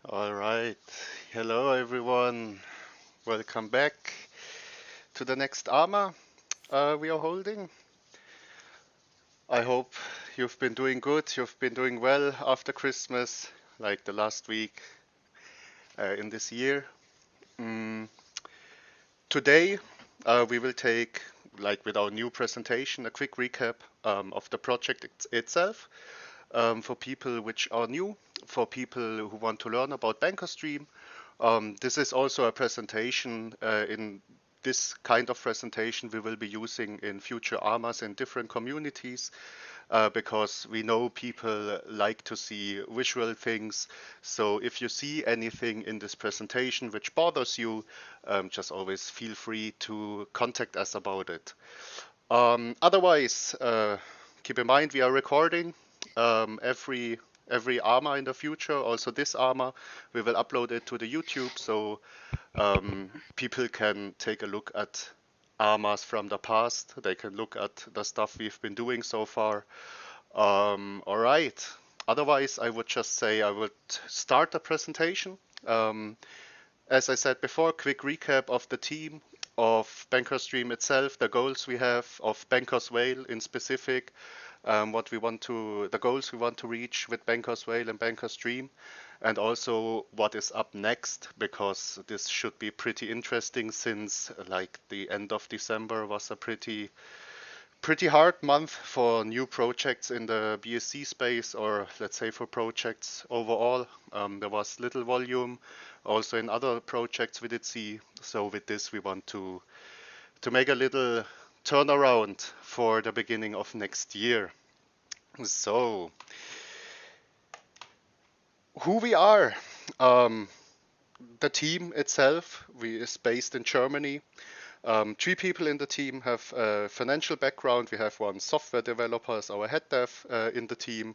All right. Hello, everyone. Welcome back to the next AMA we are holding. I hope you've been doing good. You've been doing well after Christmas, like the last week in this year. Mm, Today, we will take, like with our new presentation, a quick recap of the project itself for people which are new, for people who want to learn about BankersDream. This is also a presentation. In this kind of presentation we will be using in future AMAs in different communities because we know people like to see visual things. So if you see anything in this presentation which bothers you, just always feel free to contact us about it. Otherwise, keep in mind we are recording every AMA in the future. Also this AMA, we will upload it to the YouTube so people can take a look at AMAs from the past. They can look at the stuff we've been doing so far. All right. Otherwise, I would just say I would start the presentation. Um, as I said before, quick recap of the team, of BankersDream itself, the goals we have, of BankersWhale in specific, the goals we want to reach with BankersWhale and BankersDream, and also what is up next, because this should be pretty interesting since like the end of December was a pretty hard month for new projects in the BSC space, or let's say for projects overall. There was little volume also in other projects we did see. So with this, we want to make a little turnaround for the beginning of next year. So who we are. Um, the team itself is based in Germany. Three people in the team have a financial background. We have one software developer as our head dev in the team.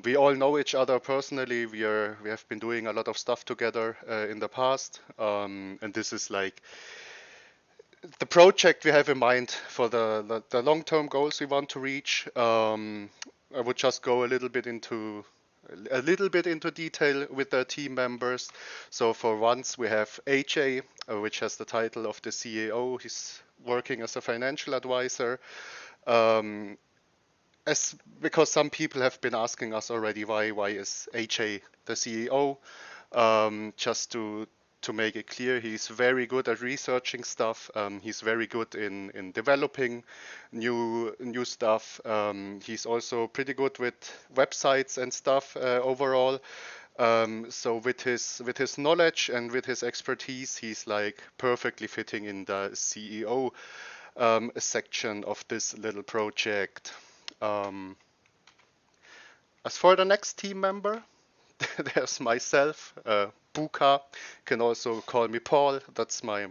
We all know each other personally. We have been doing a lot of stuff together in the past, and this is like the project we have in mind for the long-term goals we want to reach. I would just go a little bit into detail with the team members. So for once we have AJ, which has the title of the CEO. He's working as a financial advisor. Um, as because some people have been asking us already why is AJ the CEO? Just to make it clear, he's very good at researching stuff. He's very good in developing new stuff. He's also pretty good with websites and stuff overall. So with his knowledge and with his expertise, he's like perfectly fitting in the CEO section of this little project. Um, as for the next team member, there's myself, Buka. Can also call me Paul. That's my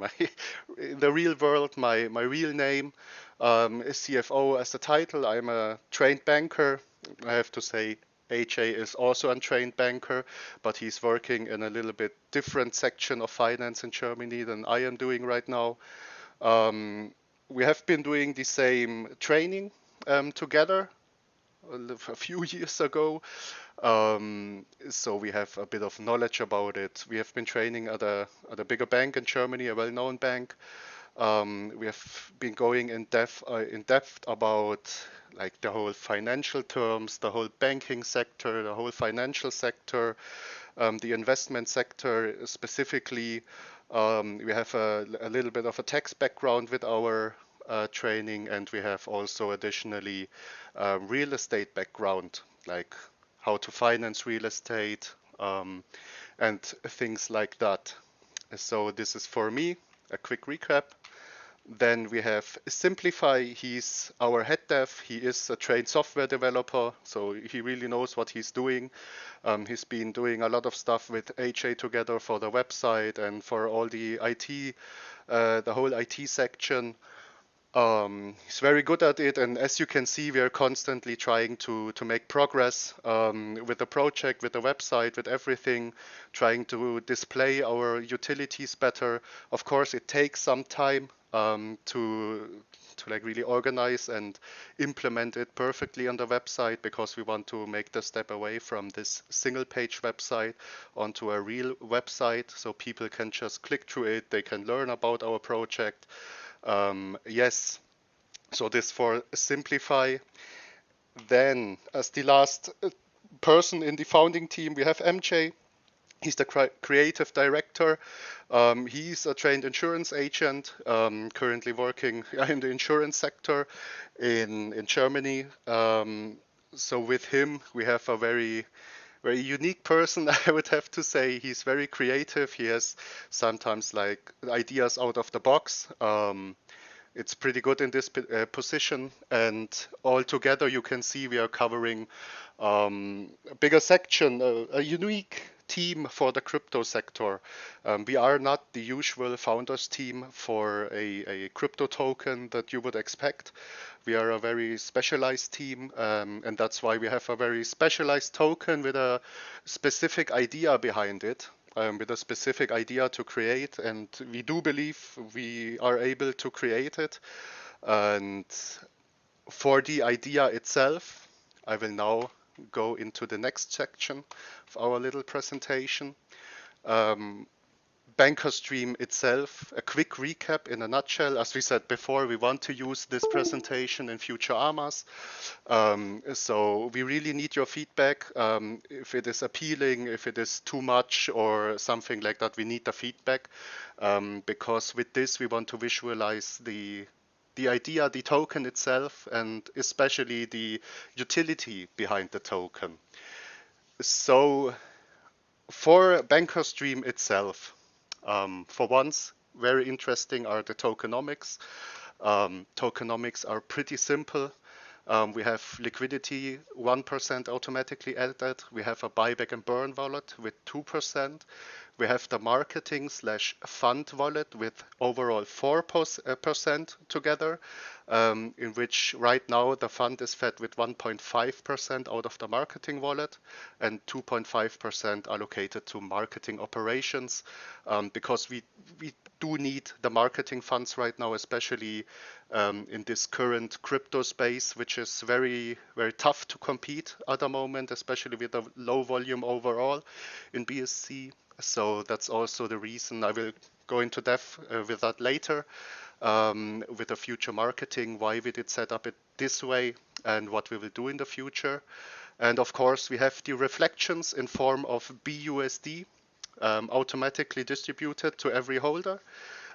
in the real world my real name. Is CFO as the title. I'm a trained banker. I have to say AJ is also a trained banker, but he's working in a little bit different section of finance in Germany than I am doing right now. Um, we have been doing the same training together a few years ago. So we have a bit of knowledge about it. We have been training at a bigger bank in Germany, a well-known bank. We have been going in depth about like the whole financial terms, the whole banking sector, the whole financial sector, the investment sector specifically. We have a little bit of a tax background with our training, and we have also additionally real estate background, like how to finance real estate and things like that. So this is for me a quick recap. Then we have Simplify. He's our head dev. He is a trained software developer, so he really knows what he's doing. He's been doing a lot of stuff with AJ together for the website and for all the IT, the whole IT section. He's very good at it, and as you can see, we are constantly trying to make progress with the project, with the website, with everything, trying to display our utilities better. Of course, it takes some time to like really organize and implement it perfectly on the website, because we want to make the step away from this single page website onto a real website, so people can just click through it, they can learn about our project. Yes, so this for Simplify. Then, as the last person in the founding team, we have MJ. He's the creative director. He's a trained insurance agent, currently working in the insurance sector in Germany. So with him, we have a very unique person, I would have to say. He's very creative. He has sometimes like ideas out of the box. It's pretty good in this position, and all together you can see we are covering a bigger section, a unique team for the crypto sector. We are not the usual founders team for a crypto token that you would expect. We are a very specialized team, and that's why we have a very specialized token with a specific idea behind it. With a specific idea to create, and we do believe we are able to create it. And for the idea itself, I will now go into the next section of our little presentation. BankersDream itself, a quick recap in a nutshell. As we said before, we want to use this presentation in future AMAs. So we really need your feedback. If it is appealing, if it is too much or something like that, we need the feedback. Because with this, we want to visualize the idea, the token itself, and especially the utility behind the token. So for BankersDream itself, for once, very interesting are the tokenomics. Tokenomics are pretty simple. We have liquidity 1% automatically added. We have a buyback and burn wallet with 2%. We have the marketing/fund wallet with overall 4% together, in which right now the fund is fed with 1.5% out of the marketing wallet and 2.5% allocated to marketing operations, because we do need the marketing funds right now, especially in this current crypto space, which is very, very tough to compete at the moment, especially with the low volume overall in BSC. So that's also the reason. I will go into depth with that later, with the future marketing, why we did set up it this way and what we will do in the future. And of course, we have the reflections in form of BUSD, automatically distributed to every holder.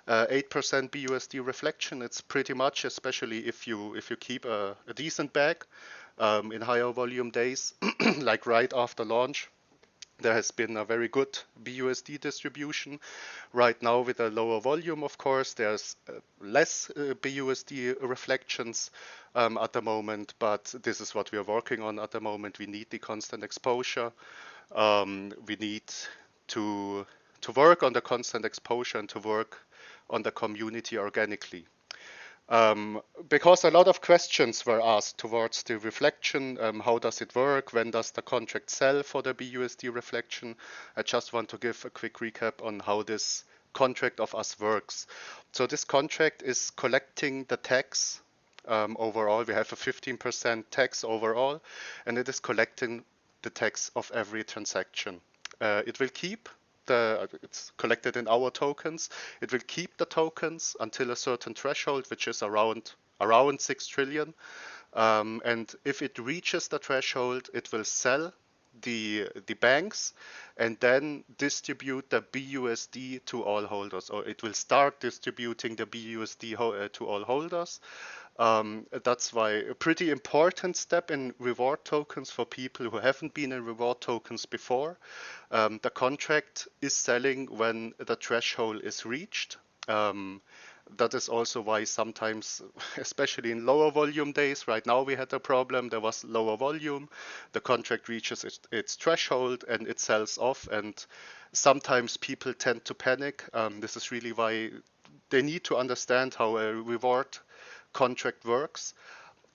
8% BUSD reflection. It's pretty much, especially if you keep a decent bag in higher volume days, like right after launch. There has been a very good BUSD distribution. Right now, with a lower volume, of course, there's less BUSD reflections at the moment, but this is what we are working on at the moment. We need the constant exposure. We need to work on the constant exposure and to work on the community organically. Because a lot of questions were asked towards the reflection, how does it work, when does the contract sell for the BUSD reflection? I just want to give a quick recap on how this contract of us works. So this contract is collecting the tax overall. We have a 15% tax overall, and it is collecting the tax of every transaction. It will keep it's collected in our tokens. It will keep the tokens until a certain threshold, which is around 6 trillion. And if it reaches the threshold, it will sell the banks and then distribute the BUSD to all holders, or it will start distributing the BUSD to all holders. That's why a pretty important step in reward tokens for people who haven't been in reward tokens before. The contract is selling when the threshold is reached. That is also why sometimes, especially in lower volume days, right now we had a problem, there was lower volume, the contract reaches its threshold and it sells off, and sometimes people tend to panic. This is really why they need to understand how a reward contract works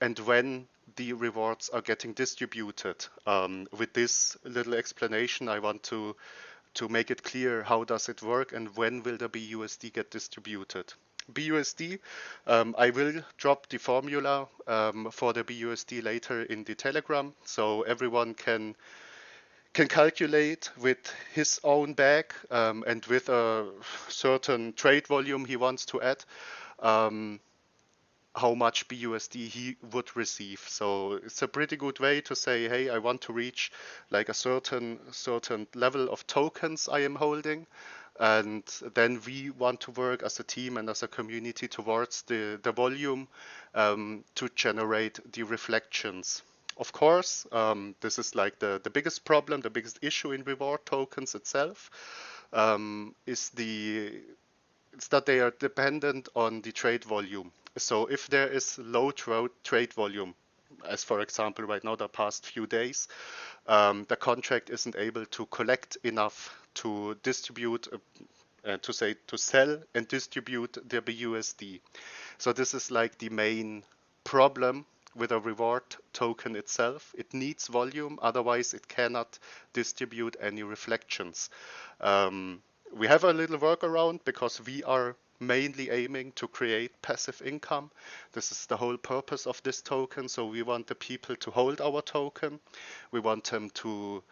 and when the rewards are getting distributed. With this little explanation, I want to make it clear how does it work and when will the BUSD get distributed. BUSD. I will drop the formula for the BUSD later in the Telegram, so everyone can calculate with his own bag and with a certain trade volume he wants to add, um, how much BUSD he would receive. So it's a pretty good way to say, hey, I want to reach like a certain level of tokens I am holding, and then we want to work as a team and as a community towards the volume to generate the reflections. Of course, this is like the biggest problem, the biggest issue in reward tokens itself, is it's that they are dependent on the trade volume. So if there is low trade volume, as for example right now the past few days, the contract isn't able to collect enough to distribute, to sell and distribute the BUSD. So this is like the main problem with a reward token itself. It needs volume, otherwise it cannot distribute any reflections. We have a little workaround because we are mainly aiming to create passive income. This is the whole purpose of this token. So we want the people to hold our token. We want them to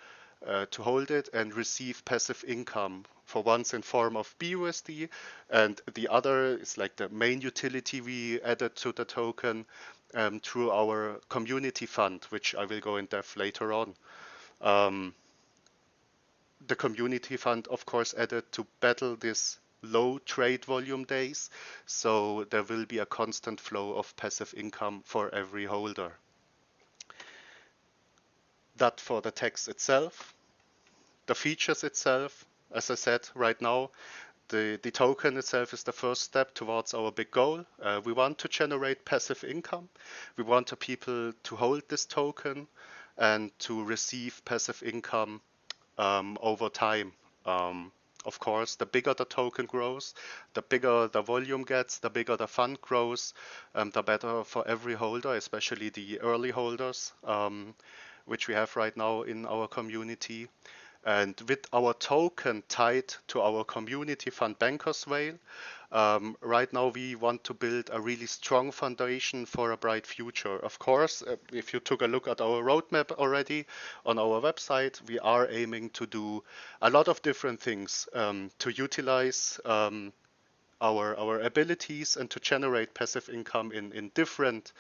hold it and receive passive income, for once in form of BUSD, and the other is like the main utility we added to the token through our community fund, which I will go in depth later on. The community fund, of course, added to battle this low trade volume days, so there will be a constant flow of passive income for every holder. That for the text itself. The features itself, as I said, right now, the token itself is the first step towards our big goal. We want to generate passive income. We want the people to hold this token and to receive passive income over time. Of course, the bigger the token grows, the bigger the volume gets, the bigger the fund grows, the better for every holder, especially the early holders, which we have right now in our community. And with our token tied to our community fund BankersWhale, right now we want to build a really strong foundation for a bright future. Of course, if you took a look at our roadmap already on our website, we are aiming to do a lot of different things to utilize our abilities and to generate passive income in different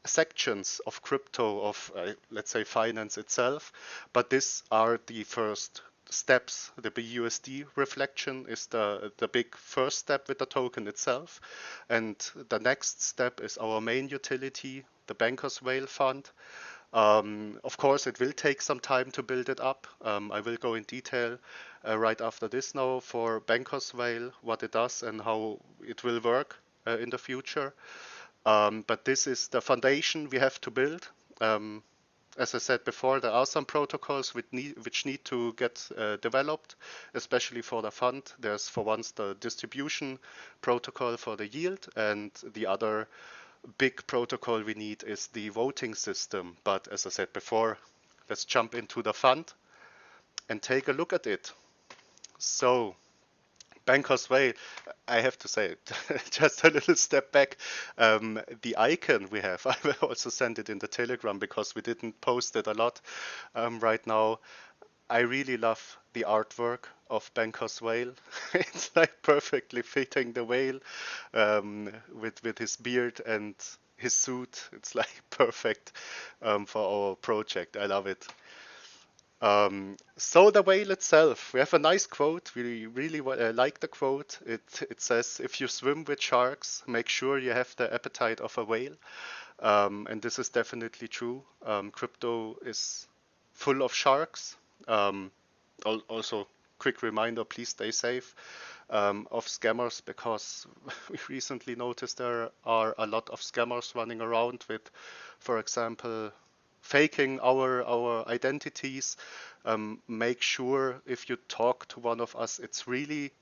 sections of crypto, of let's say finance itself. But these are the first steps. The BUSD reflection is the big first step with the token itself. And the next step is our main utility, the BankersWhale fund. Of course, it will take some time to build it up. I will go in detail right after this now for BankersWhale, what it does and how it will work in the future. But this is the foundation we have to build. As I said before, there are some protocols which need to get developed, especially for the fund. There's for once the distribution protocol for the yield, and the other big protocol we need is the voting system. But as I said before, let's jump into the fund and take a look at it. So, BankersWhale, I have to say, just a little step back. The icon we have, I will also send it in the Telegram because we didn't post it a lot right now. I really love the artwork of BankersWhale. It's like perfectly fitting the whale with his beard and his suit. It's like perfect for our project. I love it. So the whale itself, we have a nice quote. We really like the quote. It says, "If you swim with sharks, make sure you have the appetite of a whale." And this is definitely true. Crypto is full of sharks. Also, quick reminder: please stay safe of scammers, because we recently noticed there are a lot of scammers running around with, for example, faking our identities. Make sure if you talk to one of us, it's really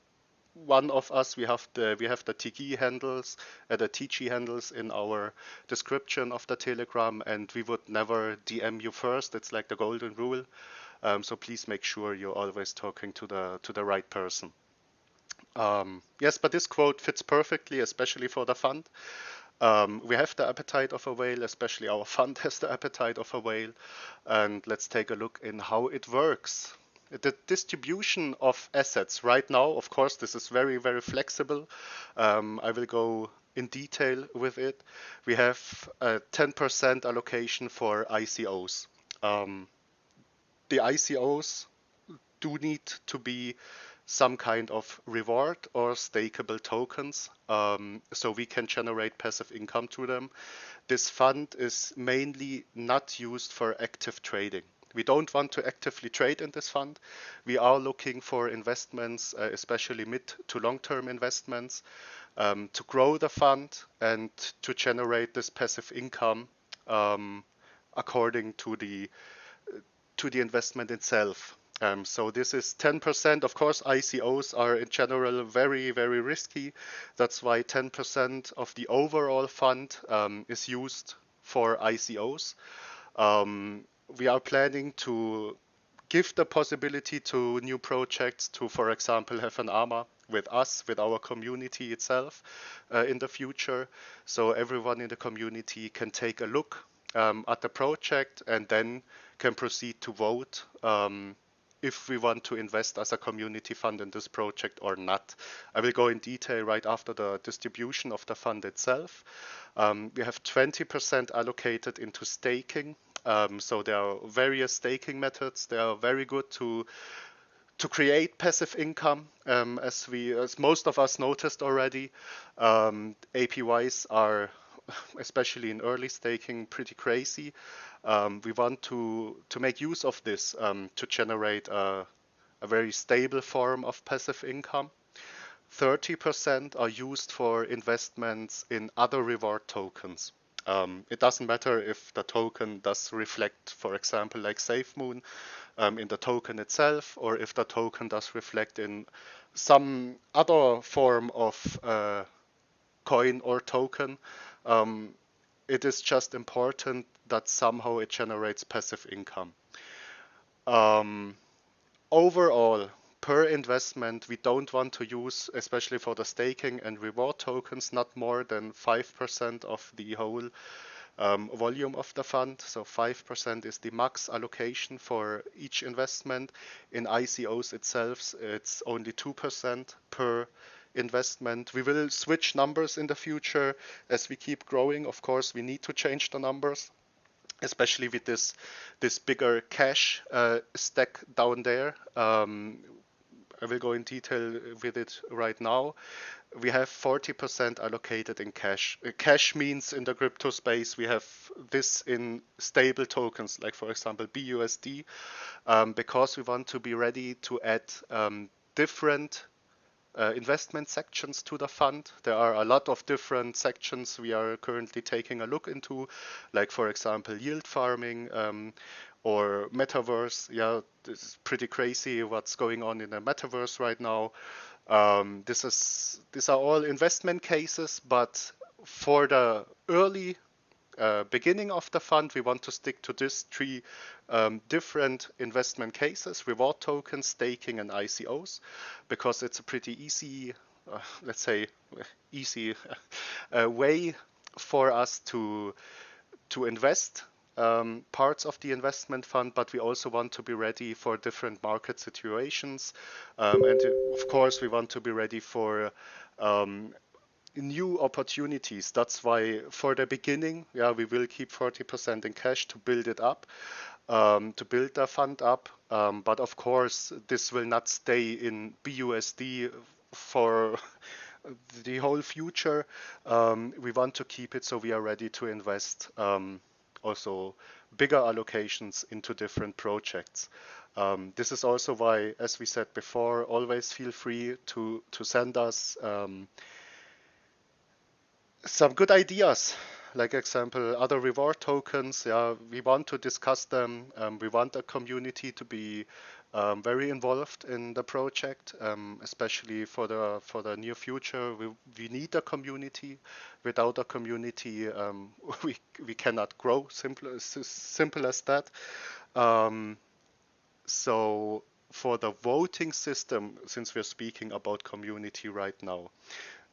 one of us. We have the TG handles, the TG handles in our description of the Telegram, and we would never DM you first. It's like the golden rule. So please make sure you're always talking to the right person. Yes, but this quote fits perfectly, especially for the fund. We have the appetite of a whale, especially our fund has the appetite of a whale. And let's take a look in how it works. The distribution of assets right now, of course, this is very, very flexible. I will go in detail with it. We have a 10% allocation for ICOs. Um, the ICOs do need to be some kind of reward or stakeable tokens, so we can generate passive income to them. This fund is mainly not used for active trading. We don't want to actively trade in this fund. We are looking for investments, especially mid to long-term investments, to grow the fund and to generate this passive income according to the investment itself. So this is 10%. Of course, ICOs are in general very, very risky. That's why 10% of the overall fund is used for ICOs. We are planning to give the possibility to new projects to, for example, have an AMA with us, with our community itself in the future. So everyone in the community can take a look at the project and then can proceed to vote if we want to invest as a community fund in this project or not. I will go in detail right after the distribution of the fund itself. We have 20% allocated into staking. So there are various staking methods. They are very good to create passive income, as most of us noticed already. APYs are, especially in early staking, pretty crazy. We want to make use of this to generate a very stable form of passive income. 30% are used for investments in other reward tokens. It doesn't matter if the token does reflect, for example, like SafeMoon in the token itself, or if the token does reflect in some other form of coin or token. It is just important that somehow it generates passive income. Overall, per investment, we don't want to use, especially for the staking and reward tokens, not more than 5% of the whole volume of the fund. So 5% is the max allocation for each investment. In ICOs itself, it's only 2% per investment. We will switch numbers in the future as we keep growing. Of course, we need to change the numbers, especially with this bigger cash stack down there. I will go in detail with it right now. We have 40% allocated in cash. Cash means in the crypto space we have this in stable tokens, like for example BUSD, because we want to be ready to add different investment sections to the fund. There are a lot of different sections we are currently taking a look into, like for example yield farming or metaverse. Yeah, this is pretty crazy what's going on in the metaverse right now. These are all investment cases, but for the early beginning of the fund, we want to stick to these three different investment cases: reward tokens, staking, and ICOs, because it's a pretty easy, let's say, easy way for us to invest parts of the investment fund, but we also want to be ready for different market situations. And of course, we want to be ready for new opportunities. That's why for the beginning, yeah, we will keep 40% in cash to build it up, to build the fund up. But of course, this will not stay in BUSD for the whole future. We want to keep it so we are ready to invest also bigger allocations into different projects. This is also why, as we said before, always feel free to send us some good ideas, like example other reward tokens. Yeah, we want to discuss them. We want the community to be very involved in the project, especially for the near future. We need a community. Without a community, we cannot grow. Simple as that. So for the voting system, since we're speaking about community right now,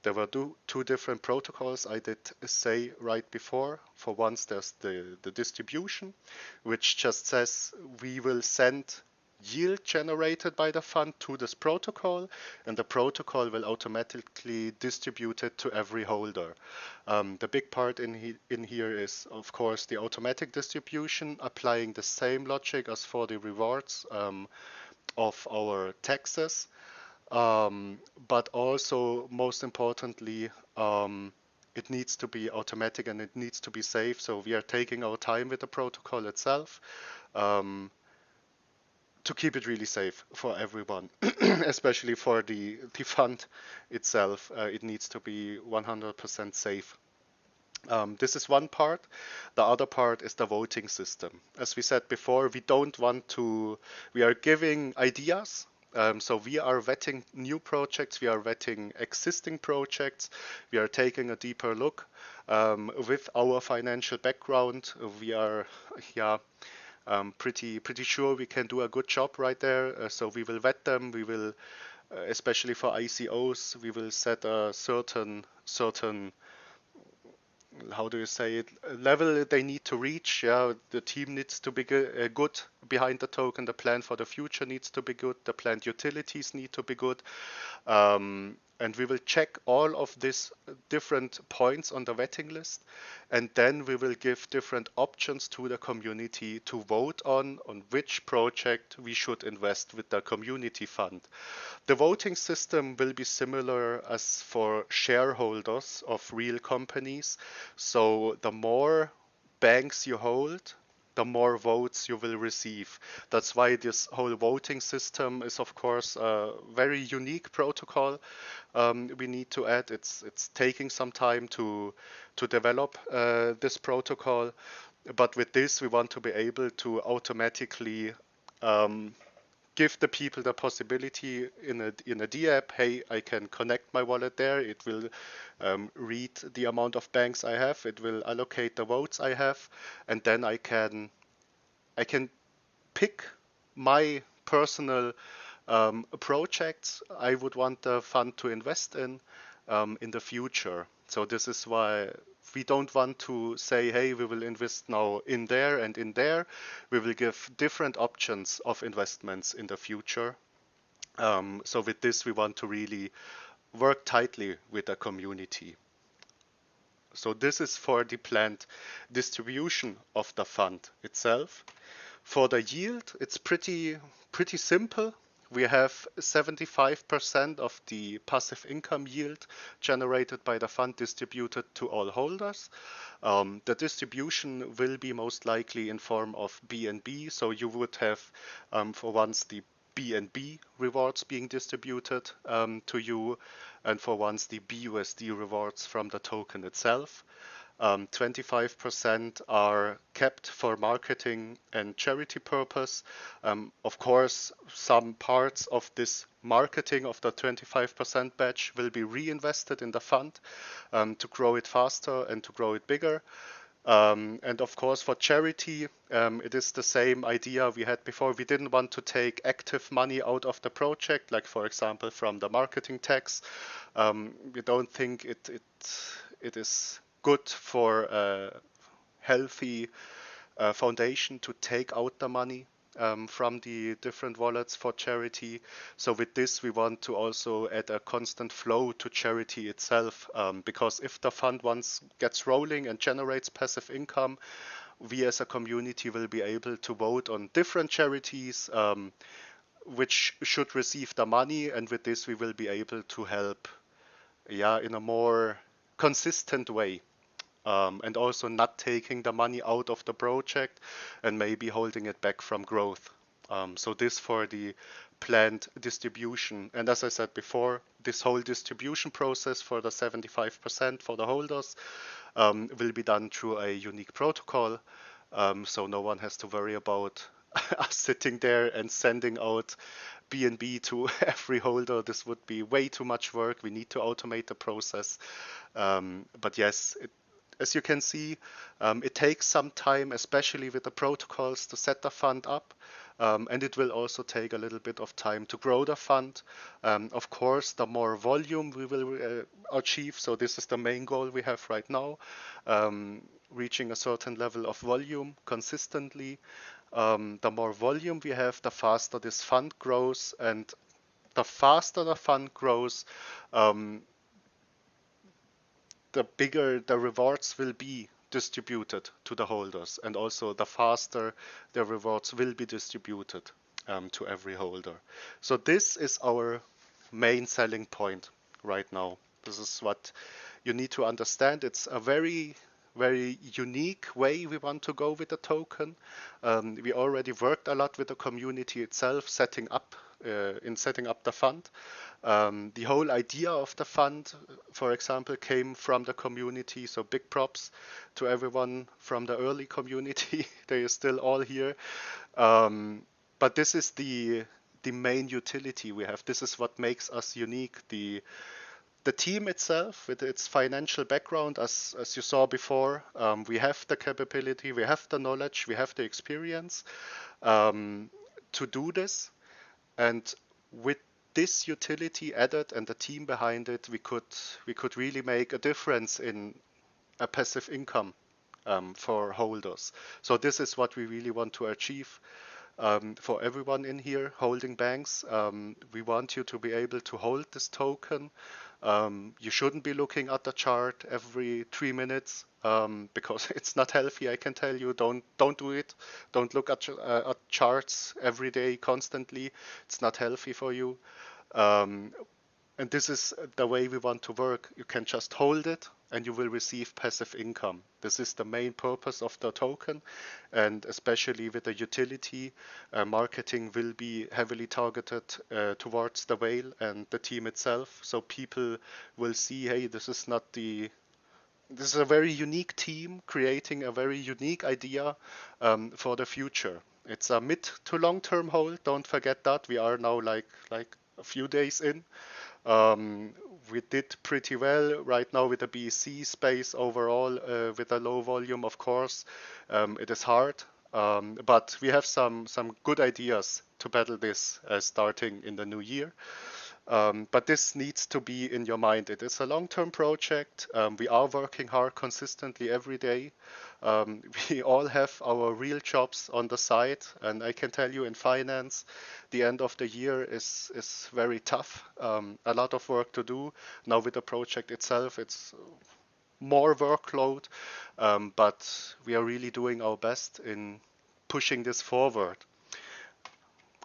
there were two different protocols I did say right before. For once, there's the distribution, which just says we will send yield generated by the fund to this protocol, and the protocol will automatically distribute it to every holder. The big part in here is, of course, the automatic distribution, applying the same logic as for the rewards of our taxes. But also, most importantly, it needs to be automatic and it needs to be safe. So we are taking our time with the protocol itself um, to keep it really safe for everyone, especially for the fund itself. It needs to be 100% safe. This is one part. The other part is the voting system. As we said before, we don't want to, we are giving ideas. So we are vetting new projects, we are vetting existing projects, we are taking a deeper look. With our financial background, we are, yeah, pretty sure we can do a good job right there. So we will vet them. We will, especially for ICOs, we will set a certain how do you say it, level they need to reach. Yeah, the team needs to be good behind the token. The plan for the future needs to be good. The planned utilities need to be good. And we will check all of these different points on the vetting list, and then we will give different options to the community to vote on which project we should invest with the community fund. The voting system will be similar as for shareholders of real companies. So the more banks you hold, the more votes you will receive. That's why this whole voting system is, of course, a very unique protocol we need to add. It's taking some time to develop this protocol, but with this we want to be able to automatically um, give the people the possibility in a DApp. Hey, I can connect my wallet there. It will read the amount of banks I have. It will allocate the votes I have, and then I can pick my personal projects I would want the fund to invest in the future. So this is why we don't want to say, hey, we will invest now in there and in there. We will give different options of investments in the future. So with this, we want to really work tightly with the community. So this is for the planned distribution of the fund itself. For the yield, it's pretty simple. We have 75% of the passive income yield generated by the fund distributed to all holders. The distribution will be most likely in form of BNB, so you would have for once the BNB rewards being distributed to you, and for once the BUSD rewards from the token itself. 25% are kept for marketing and charity purpose. Of course, some parts of this marketing of the 25% batch will be reinvested in the fund to grow it faster and to grow it bigger. And of course, for charity, it is the same idea we had before. We didn't want to take active money out of the project, like for example from the marketing tax. We don't think it is good for a healthy foundation to take out the money from the different wallets for charity. So with this, we want to also add a constant flow to charity itself, because if the fund once gets rolling and generates passive income, we as a community will be able to vote on different charities which should receive the money, and with this we will be able to help, yeah, in a more consistent way. And also not taking the money out of the project and maybe holding it back from growth. So this for the planned distribution. And as I said before, this whole distribution process for the 75% for the holders will be done through a unique protocol. So no one has to worry about us sitting there and sending out BNB to every holder. This would be way too much work. We need to automate the process. But yes, as you can see, it takes some time, especially with the protocols, to set the fund up. And it will also take a little bit of time to grow the fund. Of course, the more volume we will achieve, so this is the main goal we have right now, reaching a certain level of volume consistently. The more volume we have, the faster this fund grows, and the faster the fund grows, um, the bigger the rewards will be distributed to the holders, and also the faster the rewards will be distributed to every holder. So this is our main selling point right now. This is what you need to understand. It's a very unique way we want to go with the token. We already worked a lot with the community itself, setting up the fund. The whole idea of the fund, for example, came from the community, so big props to everyone from the early community. They are still all here. But this is the main utility we have. This is what makes us unique. The team itself, with its financial background, as you saw before, we have the capability, we have the knowledge, we have the experience to do this. And with this utility added and the team behind it, we could really make a difference in a passive income for holders. So this is what we really want to achieve. For everyone in here holding banks, we want you to be able to hold this token. You shouldn't be looking at the chart every 3 minutes because it's not healthy. I can tell you, don't do it. Don't look at charts every day constantly. It's not healthy for you. And this is the way we want to work. You can just hold it and you will receive passive income. This is the main purpose of the token, and especially with the utility, marketing will be heavily targeted towards the whale and the team itself. So people will see, hey, this is a very unique team creating a very unique idea for the future. It's a mid to long term hold. Don't forget that we are now like a few days in. We did pretty well right now with the BEC space overall, with a low volume, of course. It is hard, but we have some good ideas to battle this starting in the new year. But this needs to be in your mind. It is a long-term project. We are working hard consistently every day. We all have our real jobs on the side, and I can tell you in finance, the end of the year is very tough. A lot of work to do. Now with the project itself, it's more workload, but we are really doing our best in pushing this forward.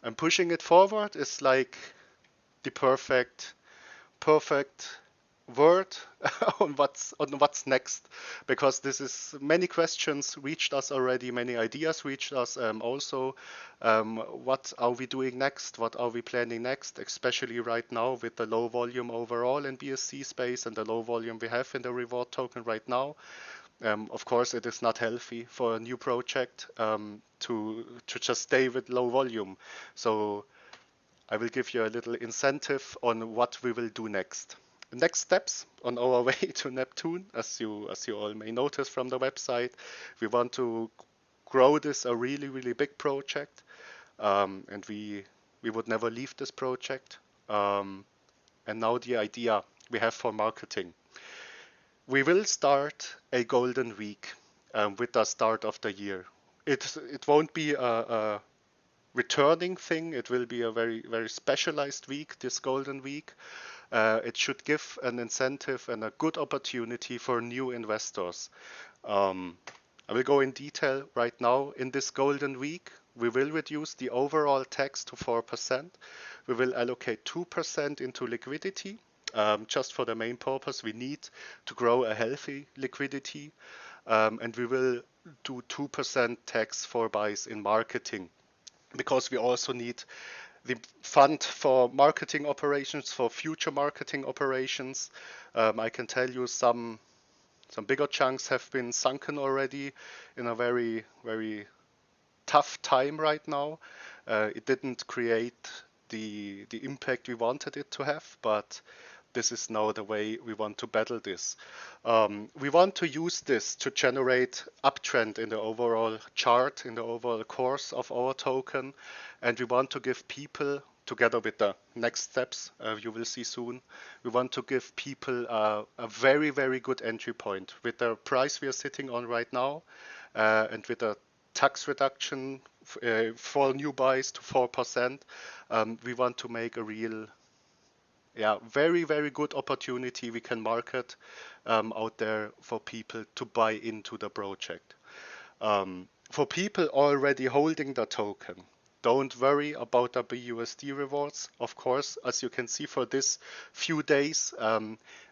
And pushing it forward is like the perfect word on what's next, because this is many questions reached us already, many ideas reached us also. What are we doing next? What are we planning next? Especially right now with the low volume overall in BSC space and the low volume we have in the reward token right now. Of course, it is not healthy for a new project to just stay with low volume. So I will give you a little incentive on what we will do next. The next steps on our way to Neptune, as you all may notice from the website, we want to grow this a really big project, and we would never leave this project. And now the idea we have for marketing. We will start a golden week with the start of the year. It won't be a returning thing. It will be a very specialized week, this golden week. It should give an incentive and a good opportunity for new investors. I will go in detail right now. In this golden week, we will reduce the overall tax to 4%. We will allocate 2% into liquidity, just for the main purpose. We need to grow a healthy liquidity, and we will do 2% tax for buys in marketing, because we also need the fund for marketing operations, for future marketing operations. I can tell you some bigger chunks have been sunken already in a very tough time right now. It didn't create the impact we wanted it to have, but this is now the way we want to battle this. We want to use this to generate uptrend in the overall chart, in the overall course of our token, and we want to give people, together with the next steps you will see soon, we want to give people a very, very good entry point. With the price we are sitting on right now, and with a tax reduction for new buys to 4%, we want to make a real, very, very good opportunity we can market out there for people to buy into the project. For people already holding the token, don't worry about the BUSD rewards. Of course, as you can see for this few days,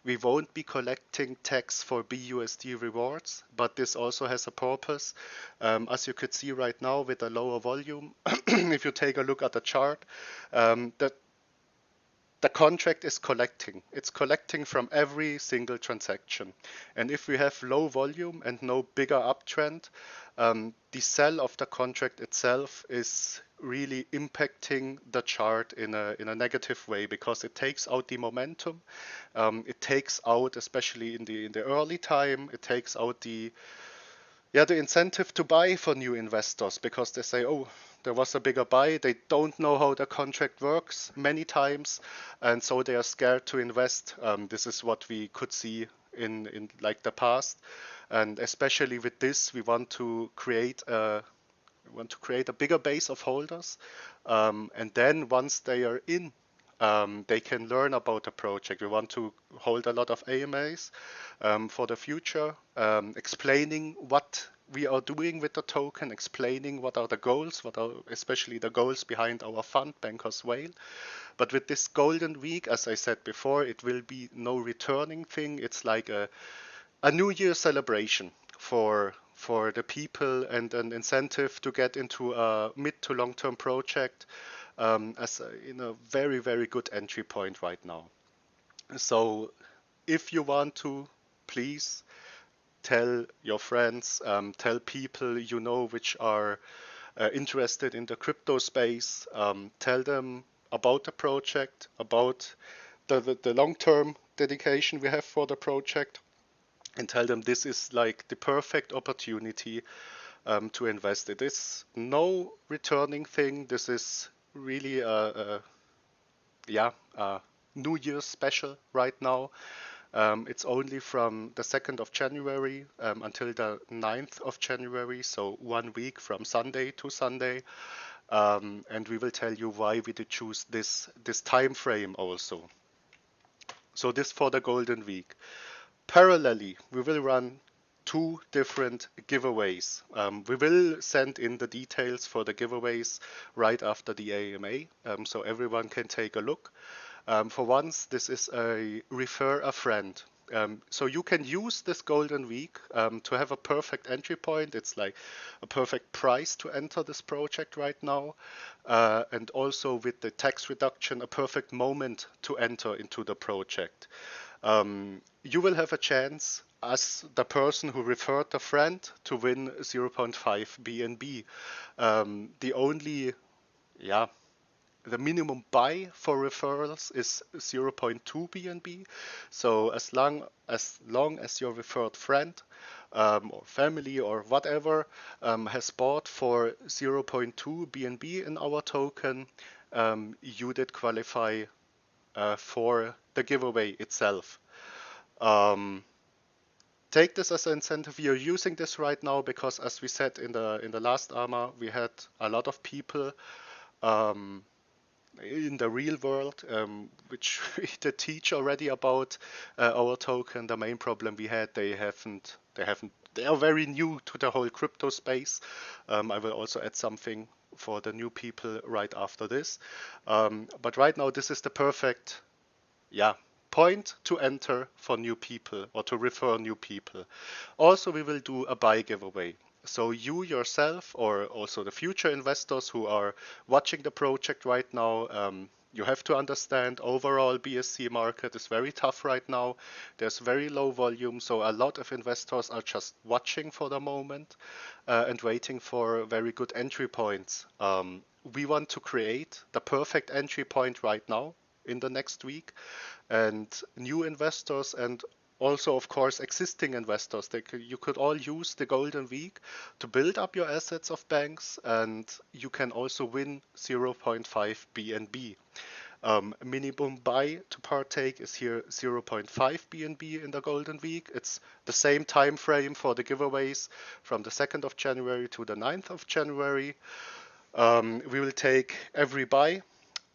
we won't be collecting tax for BUSD rewards, but this also has a purpose. As you could see right now with a lower volume, if you take a look at the chart, that the contract is collecting. It's collecting from every single transaction. And if we have low volume and no bigger uptrend, the sell of the contract itself is really impacting the chart in a negative way, because it takes out the momentum. It takes out, especially in the early time, it takes out the incentive to buy for new investors, because they say, oh, there was a bigger buy. They don't know how the contract works many times, and so they are scared to invest. This is what we could see in like the past, and especially with this, we want to create a bigger base of holders, and then once they are in, they can learn about the project. We want to hold a lot of AMAs for the future, explaining what we are doing with the token, explaining what are the goals, what are especially the goals behind our fund, BankersWhale. But with this golden week, as I said before, it will be no returning thing. It's like a New Year celebration for the people, and an incentive to get into a mid to long term project, in a very, very good entry point right now. So if you want to, please tell your friends, tell people you know which are interested in the crypto space, tell them about the project, about the long-term dedication we have for the project, and tell them this is like the perfect opportunity to invest. It is no returning thing. This is really a New Year's special right now. It's only from the 2nd of January until the 9th of January, so 1 week from Sunday to Sunday. And we will tell you why we did choose this time frame also. So this for the Golden Week. Parallelly, we will run 2 different giveaways. We will send in the details for the giveaways right after the AMA, so everyone can take a look. For once, this is a refer a friend. So you can use this golden week to have a perfect entry point. It's like a perfect price to enter this project right now. And also with the tax reduction, a perfect moment to enter into the project. You will have a chance as the person who referred the friend to win 0.5 BNB. The only, the minimum buy for referrals is 0.2 BNB. So as long as your referred friend or family or whatever has bought for 0.2 BNB in our token, you did qualify for the giveaway itself. Take this as an incentive. We are using this right now because, as we said in the last AMA, we had a lot of people in the real world, which we did teach already about our token. The main problem we had, they are very new to the whole crypto space. I will also add something for the new people right after this. But right now, this is the perfect, point to enter for new people or to refer new people. Also, we will do a buy giveaway. So you yourself, or also the future investors who are watching the project right now, you have to understand overall BSC market is very tough right now. There's very low volume, so a lot of investors are just watching for the moment and waiting for very good entry points. We want to create the perfect entry point right now. in the next week, and new investors and also, of course, existing investors. You could all use the Golden Week to build up your assets of banks, and you can also win 0.5 BNB. Minimum buy to partake is here 0.5 BNB in the Golden Week. It's the same time frame for the giveaways from the 2nd of January to the 9th of January. We will take every buy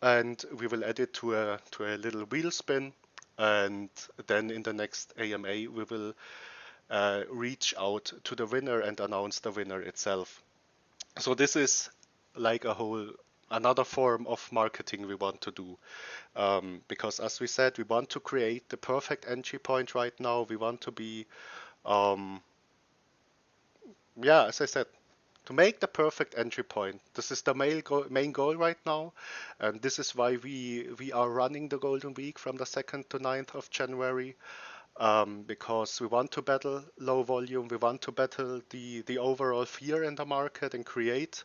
and we will add it to a little wheel spin, and then in the next AMA we will reach out to the winner and announce the winner itself. So this is like another form of marketing we want to do, because as we said, we want to create the perfect entry point right now. We want to be, as I said, to make the perfect entry point. This is the main goal right now, and this is why we are running the Golden Week from the 2nd to 9th of January, because we want to battle low volume, we want to battle the overall fear in the market and create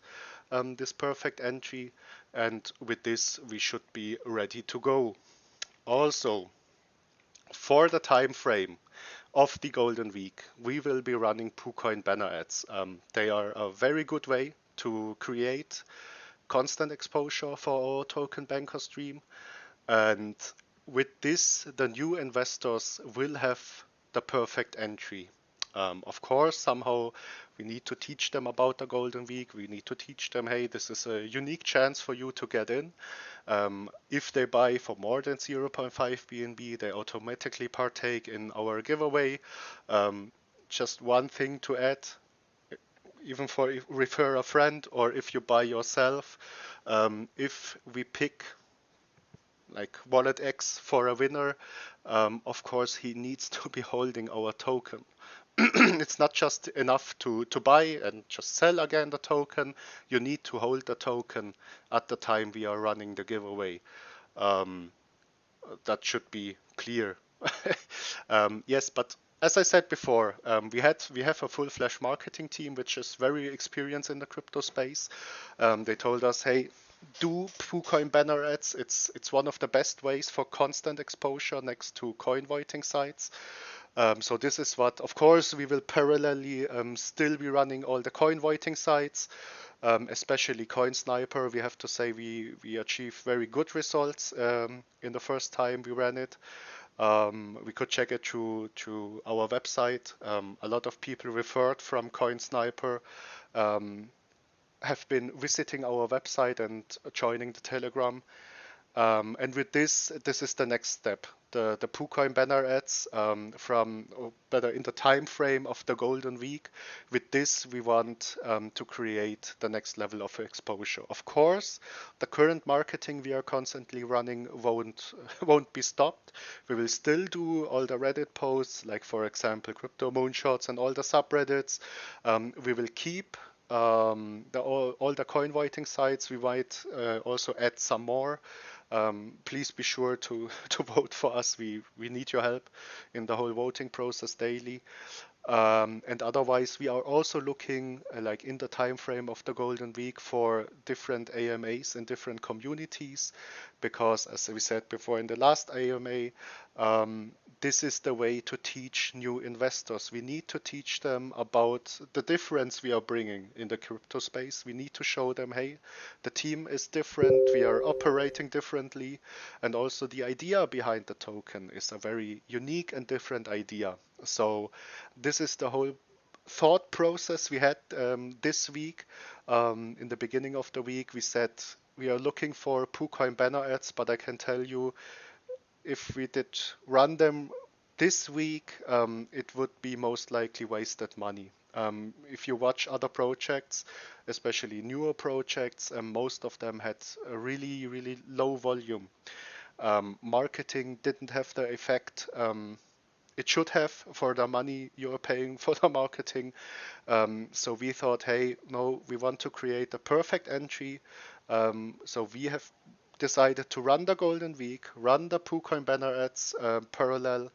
this perfect entry, and with this we should be ready to go. Also, for the time frame of the Golden Week, we will be running Poocoin Banner Ads. They are a very good way to create constant exposure for our token BankersDream, and with this, the new investors will have the perfect entry. Of course, somehow we need to teach them about the Golden Week. We need to teach them, hey, this is a unique chance for you to get in. If they buy for more than 0.5 BNB, they automatically partake in our giveaway. Just one thing to add, even for refer a friend or if you buy yourself, if we pick like Wallet X for a winner, of course he needs to be holding our token. It's not just enough to buy and just sell again the token. You need to hold the token at the time we are running the giveaway. That should be clear. Yes, but as I said before, we have a full-fledged marketing team which is very experienced in the crypto space. They told us, hey, do Poocoin Banner Ads. It's one of the best ways for constant exposure next to coin voting sites. So this is what, of course, we will parallelly still be running all the coin voting sites, especially Coin Sniper. We have to say we achieved very good results in the first time we ran it. We could check it through our website. A lot of people referred from Coin Sniper have been visiting our website and joining the Telegram. And with this is the next step. The Poocoin Banner Ads better in the time frame of the Golden Week. With this, we want to create the next level of exposure. Of course, the current marketing we are constantly running won't be stopped. We will still do all the Reddit posts, like for example, crypto moonshots and all the subreddits. We will keep all the coin voting sites. We might also add some more. Please be sure to vote for us. We need your help in the whole voting process daily. And otherwise, we are also looking, like in the time frame of the Golden Week, for different AMAs in different communities, because as we said before in the last AMA, this is the way to teach new investors. We need to teach them about the difference we are bringing in the crypto space. We need to show them, hey, the team is different, we are operating differently, and also the idea behind the token is a very unique and different idea. So this is the whole thought process we had this week. In the beginning of the week, we said we are looking for Poocoin Banner Ads, but I can tell you, if we did run them this week, it would be most likely wasted money. If you watch other projects, especially newer projects, most of them had a really, really low volume. Marketing didn't have the effect it should have for the money you're paying for the marketing. So we thought, hey, no, we want to create the perfect entry. So we have decided to run the Golden Week, run the Poocoin Banner Ads parallel,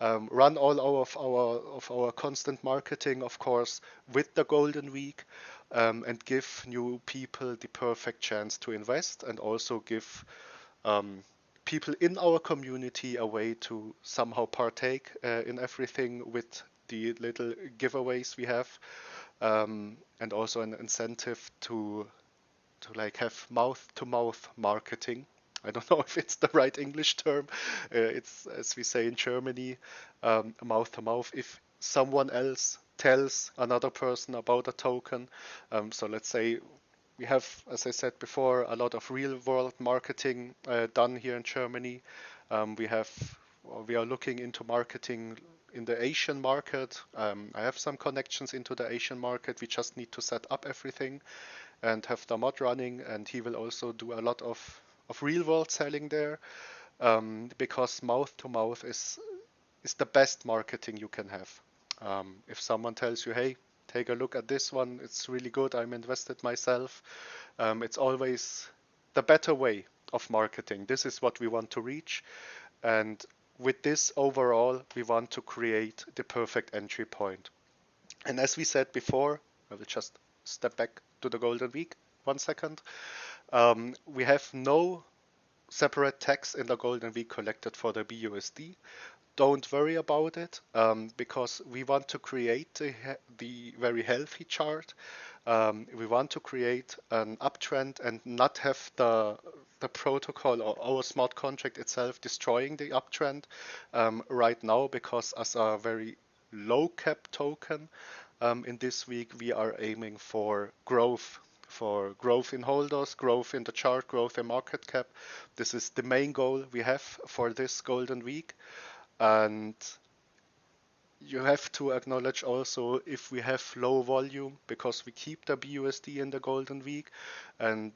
run all of our constant marketing, of course, with the Golden Week, and give new people the perfect chance to invest, and also give people in our community a way to somehow partake in everything with the little giveaways we have, and also an incentive to like have mouth-to-mouth marketing. I don't know if it's the right English term. It's, as we say in Germany, mouth-to-mouth. If someone else tells another person about a token, so let's say we have, as I said before, a lot of real-world marketing done here in Germany. We are looking into marketing in the Asian market. I have some connections into the Asian market. We just need to set up everything and have the mod running, and he will also do a lot of real world selling there, because mouth to mouth is the best marketing you can have. If someone tells you, hey, take a look at this one, it's really good, I'm invested myself, it's always the better way of marketing. This is what we want to reach, and with this overall we want to create the perfect entry point. And as we said before, I will just step back to the Golden Week 1 second. We have no separate tax in the Golden Week collected for the BUSD. Don't worry about it, because we want to create the very healthy chart. We want to create an uptrend and not have the protocol or our smart contract itself destroying the uptrend right now, because as a very low cap token, in this week we are aiming for growth in holders, growth in the chart, growth in market cap. This is the main goal we have for this Golden Week. And you have to acknowledge also if we have low volume, because we keep the BUSD in the Golden Week, and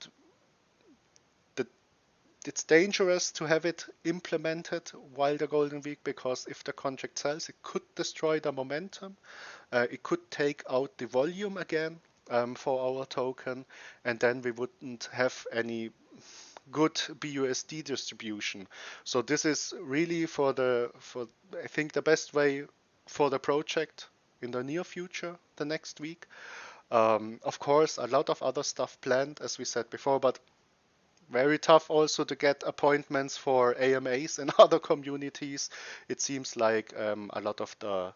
it's dangerous to have it implemented while the Golden Week, because if the contract sells, it could destroy the momentum. It could take out the volume again for our token, and then we wouldn't have any good BUSD distribution. So this is really for I think the best way for the project in the near future, the next week. Of course, a lot of other stuff planned, as we said before, but very tough also to get appointments for AMAs in other communities. It seems like a lot of the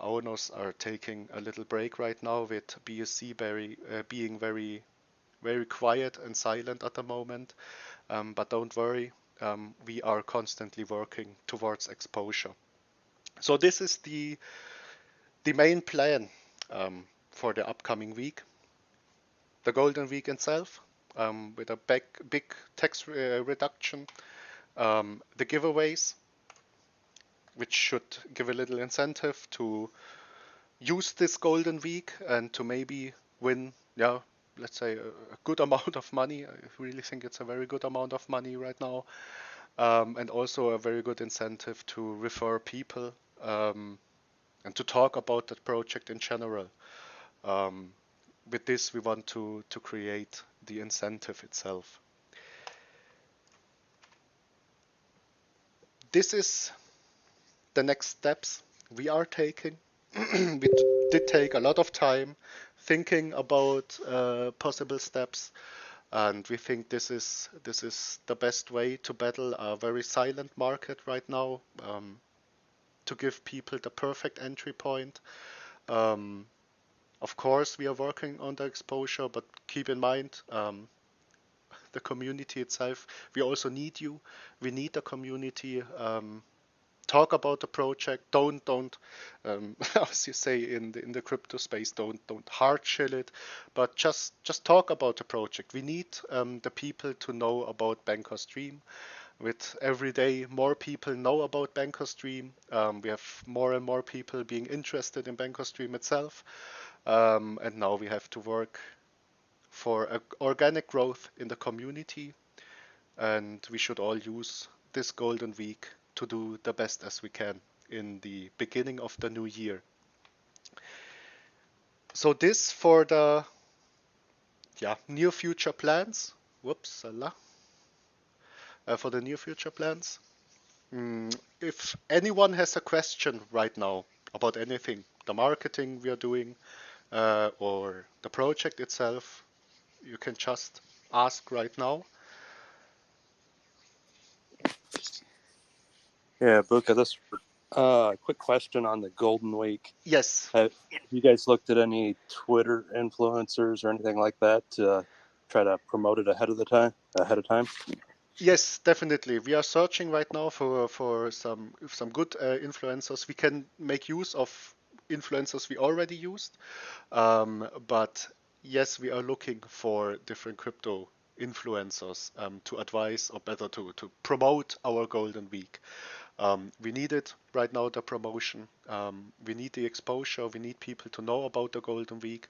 owners are taking a little break right now, with BSC being very quiet and silent at the moment. But don't worry, we are constantly working towards exposure. So this is the main plan for the upcoming week. The Golden Week itself, with a big tax reduction. The giveaways, which should give a little incentive to use this Golden Week and to maybe win, let's say a good amount of money. I really think it's a very good amount of money right now, and also a very good incentive to refer people, and to talk about that project in general. With this, we want to create the incentive itself. This is the next steps we are taking. We did take a lot of time thinking about possible steps, and we think this is the best way to battle a very silent market right now, to give people the perfect entry point. Of course, we are working on the exposure, but keep in mind, the community itself, we also need you. We need the community. Talk about the project. Don't as you say in the crypto space, don't hard shell it, but just talk about the project. We need the people to know about BankersDream. With every day more people know about BankersDream, we have more and more people being interested in BankersDream itself, and now we have to work for organic growth in the community, and we should all use this Golden Week to do the best as we can in the beginning of the new year. So this for the near future plans. For the near future plans. If anyone has a question right now about anything, the marketing we are doing, or the project itself, you can just ask right now. Yeah, Buka, this quick question on the Golden Week. Yes. Have you guys looked at any Twitter influencers or anything like that to try to promote it ahead of time? Yes, definitely. We are searching right now for some good influencers. We can make use of influencers we already used, but yes, we are looking for different crypto influencers to advise or better to promote our Golden Week. We need it right now, the promotion. We need the exposure. We need people to know about the Golden Week.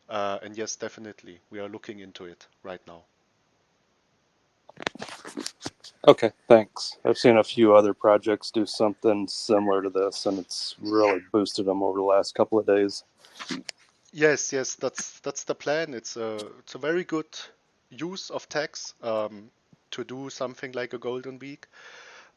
And yes, definitely, we are looking into it right now. Okay, thanks. I've seen a few other projects do something similar to this, and it's really boosted them over the last couple of days. Yes, that's the plan. It's a very good use of tax to do something like a Golden Week.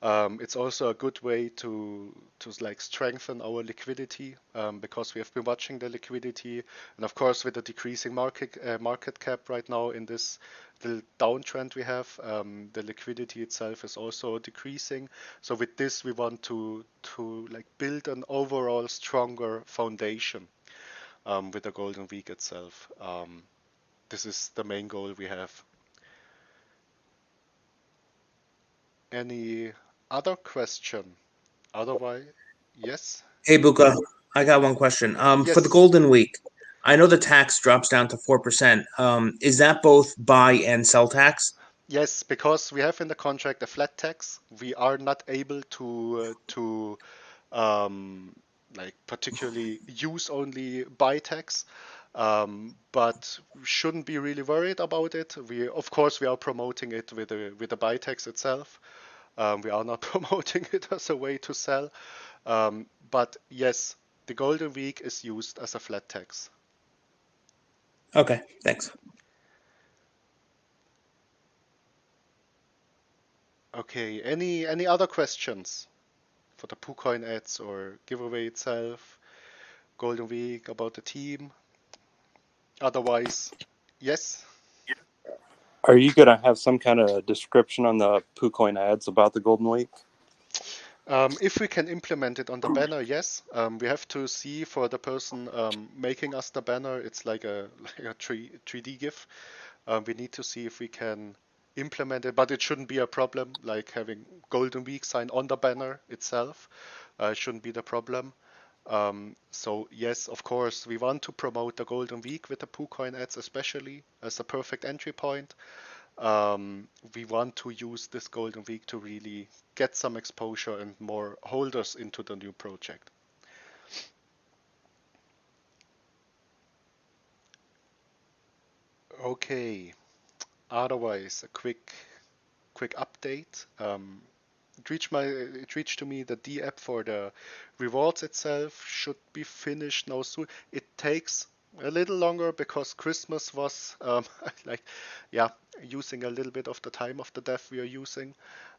It's also a good way to like strengthen our liquidity because we have been watching the liquidity, and of course with the decreasing market cap right now in this the downtrend we have, the liquidity itself is also decreasing. So with this, we want to like build an overall stronger foundation with the Golden Week itself. This is the main goal we have. Any other question? Otherwise, yes? Hey, Buka, I got one question. For the Yes. Golden Week, I know the tax drops down to 4%. Is that both buy and sell tax? Yes, because we have in the contract a flat tax, we are not able to um, like particularly use only buy tax, but shouldn't be really worried about it. We of course we are promoting it with the buy tax itself. We are not promoting it as a way to sell, but yes, the Golden Week is used as a flat tax. Okay, thanks. Okay, any other questions for the Poocoin ads or giveaway itself, Golden Week, about the team? Otherwise, yes. Are you going to have some kind of description on the Poocoin ads about the Golden Week? If we can implement it on the banner, yes. We have to see for the person making us the banner. It's like a 3D GIF. We need to see if we can implement it, but it shouldn't be a problem. Like having Golden Week sign on the banner itself shouldn't be the problem. So yes, of course, we want to promote the Golden Week with the Poocoin ads, especially as a perfect entry point. We want to use this Golden Week to really get some exposure and more holders into the new project. Okay. Otherwise, a quick update. It reached to me the DAPP for the rewards itself should be finished now soon. It takes a little longer because Christmas was like, yeah, using a little bit of the time of the dev we are using,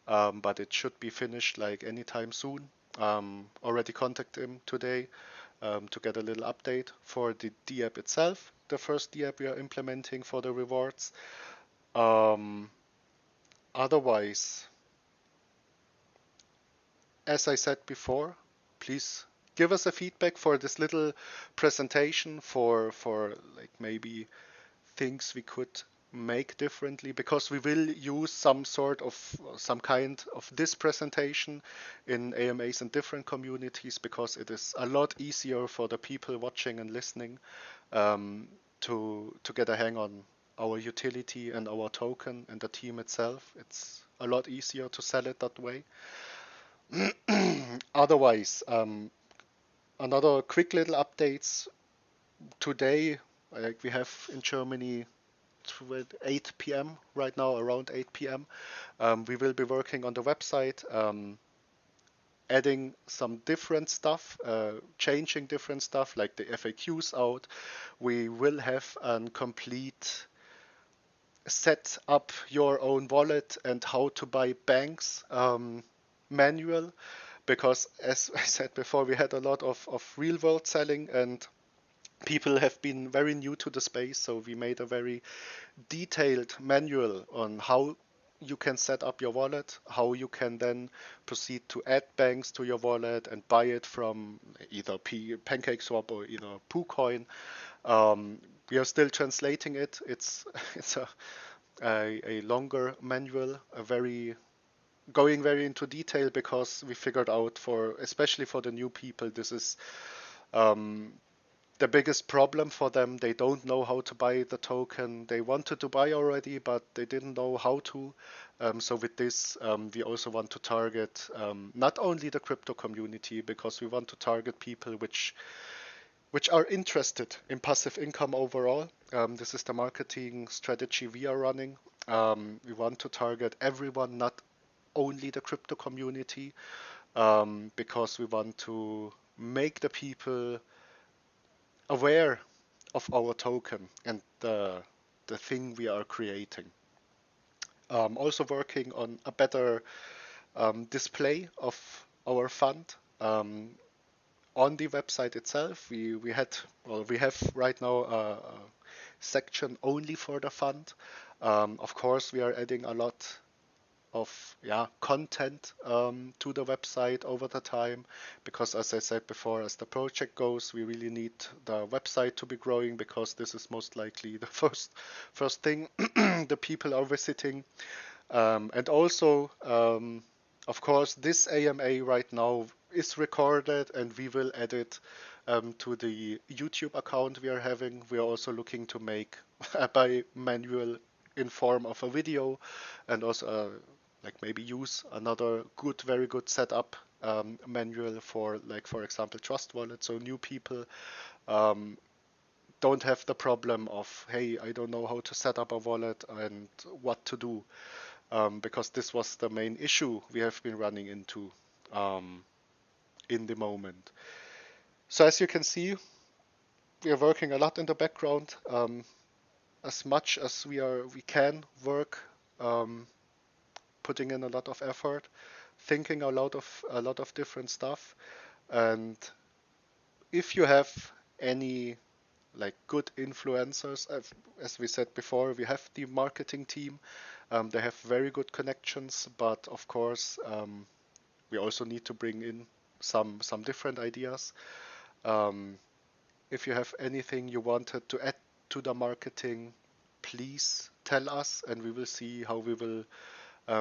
but it should be finished like anytime soon. Already contacted him today to get a little update for the DAPP itself, the first DAPP we are implementing for the rewards. Otherwise, as I said before, please give us a feedback for this little presentation for like maybe things we could make differently, because we will use some kind of this presentation in AMAs and different communities, because it is a lot easier for the people watching and listening to get a hang on our utility and our token and the team itself. It's a lot easier to sell it that way. Otherwise, another quick little updates today. Like we have in Germany 8 p.m. right now, around 8 p.m. We will be working on the website, adding some different stuff, changing different stuff like the FAQs out. We will have a complete set up your own wallet and how to buy banks manual, because as I said before, we had a lot of real world selling and people have been very new to the space, so we made a very detailed manual on how you can set up your wallet, how you can then proceed to add banks to your wallet and buy it from either PancakeSwap or either Poocoin. We are still translating it. It's it's a longer manual, going very into detail, because we figured out, for especially for the new people, this is the biggest problem for them. They don't know how to buy the token. They wanted to buy already, but they didn't know how to. So with this, we also want to target not only the crypto community, because we want to target people which are interested in passive income overall. This is the marketing strategy we are running. We want to target everyone, not only the crypto community, because we want to make the people aware of our token and the thing we are creating. Also working on a better display of our fund on the website itself. We have right now a section only for the fund. Of course, we are adding a lot of content to the website over the time, because as I said before, as the project goes, we really need the website to be growing, because this is most likely the first thing the people are visiting. And also, of course, this AMA right now is recorded, and we will add it to the YouTube account we are having. We are also looking to make a bimanual in form of a video, and also like maybe use another very good setup manual for, like, for example, Trust Wallet, so new people don't have the problem of, hey, I don't know how to set up a wallet and what to do, because this was the main issue we have been running into in the moment. So as you can see, we are working a lot in the background, as much as we can work, putting in a lot of effort, thinking a lot of different stuff. And if you have any like good influencers, as we said before, we have the marketing team. They have very good connections, but of course, we also need to bring in some different ideas. If you have anything you wanted to add to the marketing, please tell us, and we will see how we will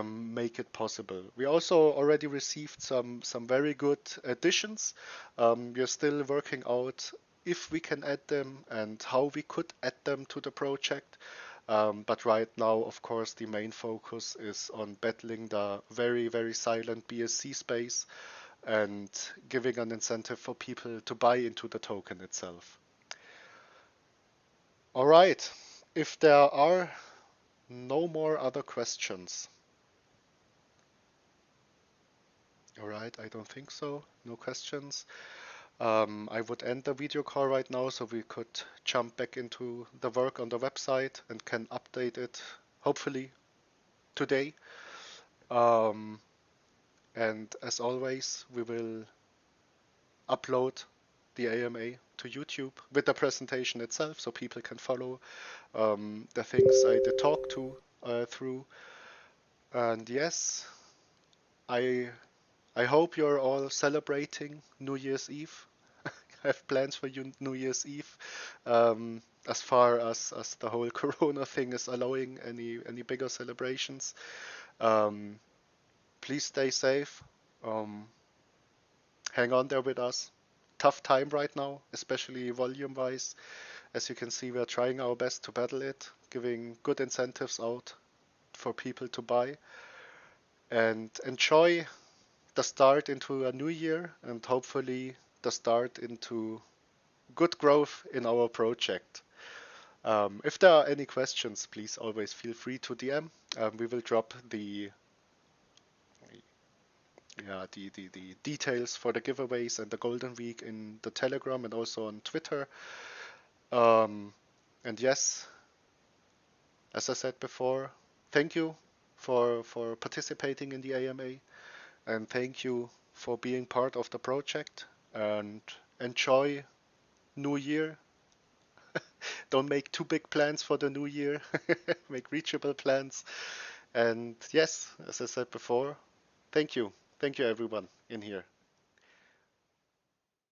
make it possible. We also already received some very good additions. We are still working out if we can add them and how we could add them to the project. But right now, of course, the main focus is on battling the very, very silent BSC space and giving an incentive for people to buy into the token itself. All right, if there are no more other questions. All right, I don't think so. No questions. I would end the video call right now so we could jump back into the work on the website and can update it, hopefully, today. And as always, we will upload the AMA to YouTube with the presentation itself so people can follow the things I did talk through. And yes, I hope you're all celebrating New Year's Eve. I have plans for you New Year's Eve, as far as the whole Corona thing is allowing any bigger celebrations. Please stay safe. Hang on there with us. Tough time right now, especially volume-wise. As you can see, we are trying our best to battle it, giving good incentives out for people to buy. And enjoy the start into a new year, and hopefully the start into good growth in our project. If there are any questions, please always feel free to DM. We will drop the details for the giveaways and the Golden Week in the Telegram and also on Twitter. And yes, as I said before, thank you for participating in the AMA, and thank you for being part of the project, and enjoy New Year. Don't make too big plans for the new year. Make reachable plans, And yes, as I said before, thank you. Thank you everyone in here.